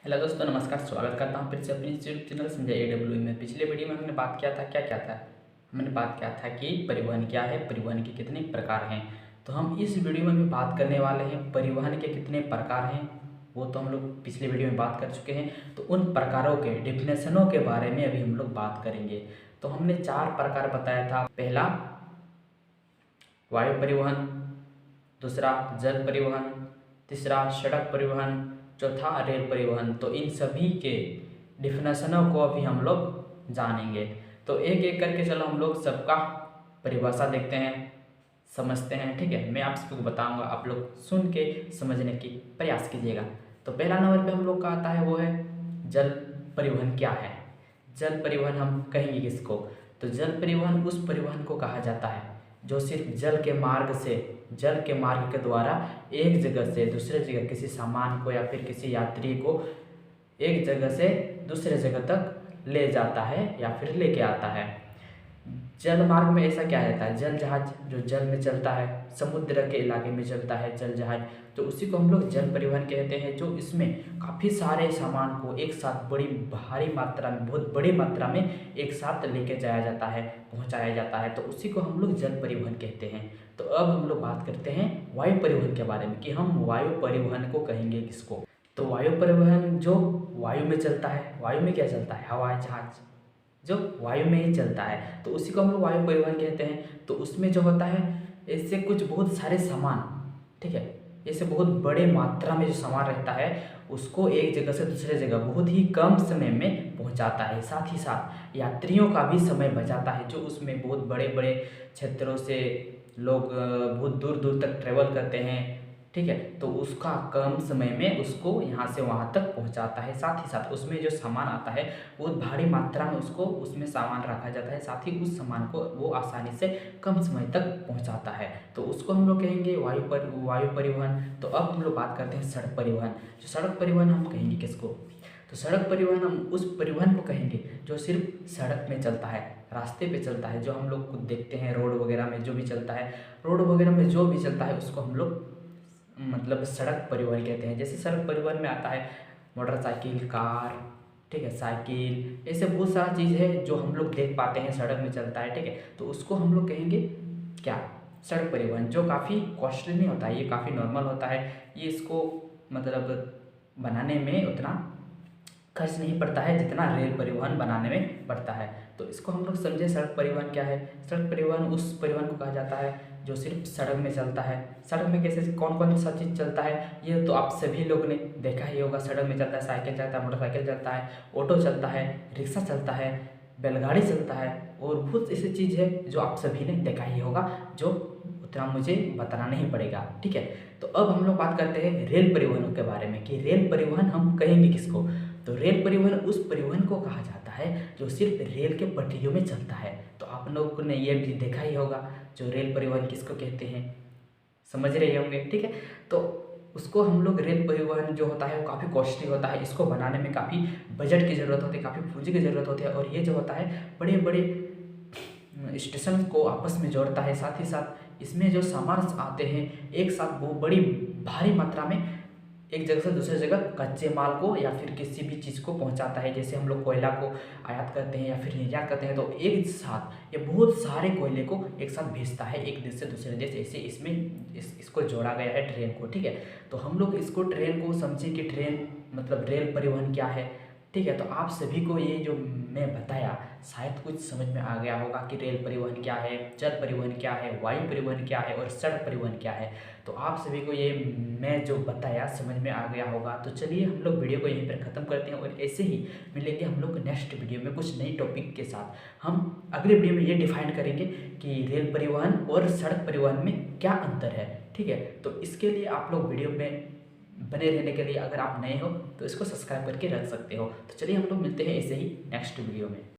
Hello दोस्तों, नमस्कार। स्वागत करता हूँ फिर से अपनी यूट्यूब चैनल संजय AWE में। पिछले वीडियो में हमने बात किया था, क्या था? हमने बात किया था कि परिवहन क्या है, परिवहन के कितने प्रकार हैं। तो हम इस वीडियो में भी बात करने वाले हैं परिवहन के कितने प्रकार हैं। वो तो हम लोग पिछले वीडियो में बात कर चुके हैं। तो उन प्रकारों के डिफिनेशनों के बारे में अभी हम लोग बात करेंगे। तो हमने 4 प्रकार बताया था। पहला वायु परिवहन, दूसरा जल परिवहन, तीसरा सड़क परिवहन, चौथा रेल परिवहन। तो इन सभी के डिफिनेशनों को अभी हम लोग जानेंगे। तो एक एक करके चलो हम लोग सबका परिभाषा देखते हैं, समझते हैं। ठीक है, मैं आप सबको बताऊंगा, आप लोग सुन के समझने की प्रयास कीजिएगा। तो पहला नंबर पे हम लोग का आता है वो है जल परिवहन। क्या है जल परिवहन? हम कहेंगे किसको? तो जल परिवहन उस परिवहन को कहा जाता है जो सिर्फ जल के मार्ग के द्वारा एक जगह से दूसरे जगह किसी सामान को या फिर किसी यात्री को एक जगह से दूसरे जगह तक ले जाता है या फिर लेके आता है। जल मार्ग में ऐसा क्या रहता है? जल जहाज जो जल में चलता है, समुद्र के इलाके में चलता है जल जहाज, तो उसी को हम लोग जल परिवहन कहते हैं। जो इसमें काफ़ी सारे सामान को एक साथ बड़ी भारी मात्रा में, बहुत बड़ी मात्रा में एक साथ लेके जाया जाता है, पहुंचाया जाता है, तो उसी को हम लोग जल परिवहन कहते हैं। तो अब हम लोग बात करते हैं वायु परिवहन के बारे में कि हम वायु परिवहन को कहेंगे किसको। तो वायु परिवहन जो वायु में चलता है। वायु में क्या चलता है? हवाई जहाज जो वायु में ही चलता है, तो उसी को हम लोग वायु परिवहन कहते हैं। तो उसमें जो होता है, इससे कुछ बहुत सारे सामान, ठीक है, ऐसे बहुत बड़े मात्रा में जो सामान रहता है उसको एक जगह से दूसरे जगह बहुत ही कम समय में पहुंचाता है। साथ ही साथ यात्रियों का भी समय बचाता है, जो उसमें बहुत बड़े बड़े क्षेत्रों से लोग बहुत दूर दूर तक ट्रेवल करते हैं। ठीक है, तो उसका कम समय में उसको यहाँ से वहाँ तक पहुँचाता है। साथ ही साथ उसमें जो सामान आता है बहुत भारी मात्रा में उसको उसमें सामान रखा जाता है, साथ ही उस सामान को वो आसानी से कम समय तक पहुँचाता है। तो उसको हम लोग कहेंगे वायु परिवहन। तो अब हम लोग बात करते हैं सड़क परिवहन। जो सड़क परिवहन हम कहेंगे किसको? तो सड़क परिवहन हम उस परिवहन को कहेंगे जो सिर्फ सड़क में चलता है, रास्ते पे चलता है, जो हम लोग खुद देखते हैं रोड वगैरह में जो भी चलता है, रोड वगैरह में जो भी चलता है उसको हम लोग मतलब सड़क परिवहन कहते हैं। जैसे सड़क परिवहन में आता है मोटरसाइकिल, कार, ठीक है, साइकिल, ऐसे बहुत सारा चीज़ है जो हम लोग देख पाते हैं सड़क में चलता है। ठीक है, तो उसको हम लोग कहेंगे क्या? सड़क परिवहन। जो काफ़ी कॉस्टली नहीं होता है, ये काफ़ी नॉर्मल होता है। ये इसको मतलब बनाने में उतना खर्च नहीं पड़ता है जितना रेल परिवहन बनाने में पड़ता है। तो इसको हम लोग समझे सड़क परिवहन क्या है। सड़क परिवहन उस परिवहन को कहा जाता है जो सिर्फ सड़क में चलता है। सड़क में कैसे कौन कौन सा चीज़ चलता है ये तो आप सभी लोग ने देखा ही होगा। सड़क में चलता है साइकिल चलता है, मोटरसाइकिल चलता है, ऑटो चलता है, रिक्शा चलता है, बैलगाड़ी चलता है, और बहुत ऐसी चीज़ है जो आप सभी ने देखा ही होगा, जो उतना मुझे बताना नहीं पड़ेगा। ठीक है, तो अब हम लोग बात करते हैं रेल परिवहनों के बारे में कि रेल परिवहन हम कहेंगे किसको। तो रेल परिवहन उस परिवहन को कहा जाता है जो सिर्फ रेल के पटरियों में चलता है। तो आप लोगों ने ये भी देखा ही होगा जो रेल परिवहन किसको कहते हैं, समझ रहे होंगे। ठीक है, तो उसको हम लोग रेल परिवहन जो होता है वो काफ़ी कॉस्टली होता है। इसको बनाने में काफ़ी बजट की ज़रूरत होती है, काफ़ी पूंजी की ज़रूरत होती है, और ये जो होता है बड़े बड़े स्टेशन को आपस में जोड़ता है। साथ ही साथ इसमें जो सामान आते हैं एक साथ वो बड़ी भारी मात्रा में एक जगह से दूसरे जगह कच्चे माल को या फिर किसी भी चीज़ को पहुंचाता है। जैसे हम लोग कोयला को आयात करते हैं या फिर निर्यात करते हैं, तो एक साथ ये बहुत सारे कोयले को एक साथ भेजता है एक देश से दूसरे देश। ऐसे इसमें इसको जोड़ा गया है ट्रेन को। ठीक है, तो हम लोग इसको ट्रेन को समझे कि ट्रेन मतलब रेल परिवहन क्या है। ठीक है, तो आप सभी को ये जो मैं बताया शायद कुछ समझ में आ गया होगा कि रेल परिवहन क्या है, जल परिवहन क्या है, वायु परिवहन क्या है और सड़क परिवहन क्या है। तो आप सभी को ये मैं जो बताया समझ में आ गया होगा। तो चलिए हम लोग वीडियो को यहीं पर ख़त्म करते हैं, और ऐसे ही मिलेंगे हम लोग नेक्स्ट वीडियो में कुछ नई टॉपिक के साथ। हम अगले वीडियो में ये डिफाइन करेंगे कि रेल परिवहन और सड़क परिवहन में क्या अंतर है। ठीक है, तो इसके लिए आप लोग वीडियो में बने रहने के लिए अगर आप नए हो तो इसको सब्सक्राइब करके रख सकते हो। तो चलिए हम लोग मिलते हैं ऐसे ही नेक्स्ट वीडियो में।